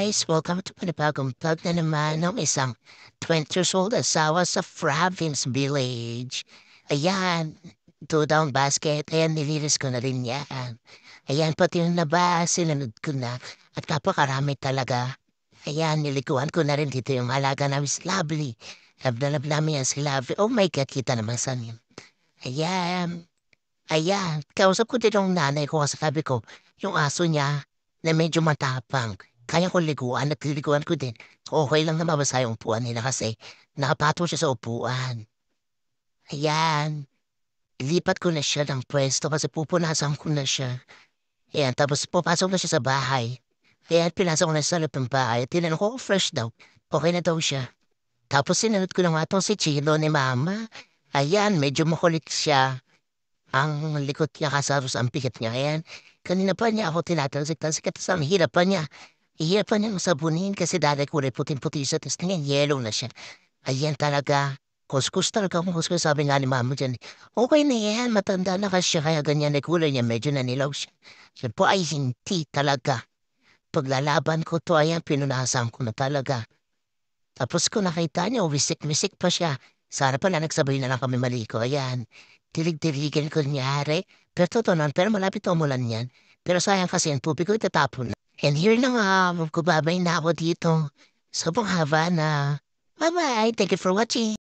guys! Welcome to panibagong vlog na naman ng isang 20 years old asawa sa province village. Ayan, two down basket. Ayan, nilinis ko na rin yan. Ayan, pati yung naba, sinunod ko na. At napakarami talaga. Ayan, nilikuan ko na rin dito yung alaga namin si Lovely. Love na love namin yan si Lovely. Oh my God, kita naman saan yun. Ayan, kausap ko din yung nanay ko kasi sabi ko, yung aso niya na medyo matapang. Kaya ko liguan at liliguan ko din. Okay lang na mabasa yung upuan nila kasi nakapato siya sa upuan. Ayan, ilipat ko na siya ng pwesto kasi pupunasan ko na siya. Ayan, tapos pupasok na siya sa bahay. Ayan, pinasok ko na sa loob ng bahay. Tinanong ko kung fresh daw. Okay na daw siya. Tapos sinunod ko na nga itong si Chilo ni Mama. Ayan, medyo makulit siya. Ang likot niya kasapos ang pikit niya. Ayan, kanina pa niya ako tinatalsik-talsik at ang hirap pa niya. Hirap pa niyang sabunin kasi dati kulay puting-puti siya tapos ngayon yellow na siya. Ayan talaga. Kuskus talaga kung kuskus sabi nga ni mama dyan. Okay na yan, matanda na kasi siya kaya ganyan na kulay niya medyo nanilaw siya. Siya po ay hindi talaga. Paglalaban ko to ayan pinunasan ko na talaga. Tapos ko nakita niya, wisik-wisik pa siya. Sana pala nagsabay na lang kami maliko. Ayan, tilig-tiligan ko nangyari. Pero totoo naman, pero malapit na umulan yan. Pero sayang kasi ang tubig ko itatapon na. And here na nga, magbabay na ako dito. Sobrang haba na. Bye-bye. Thank you for watching.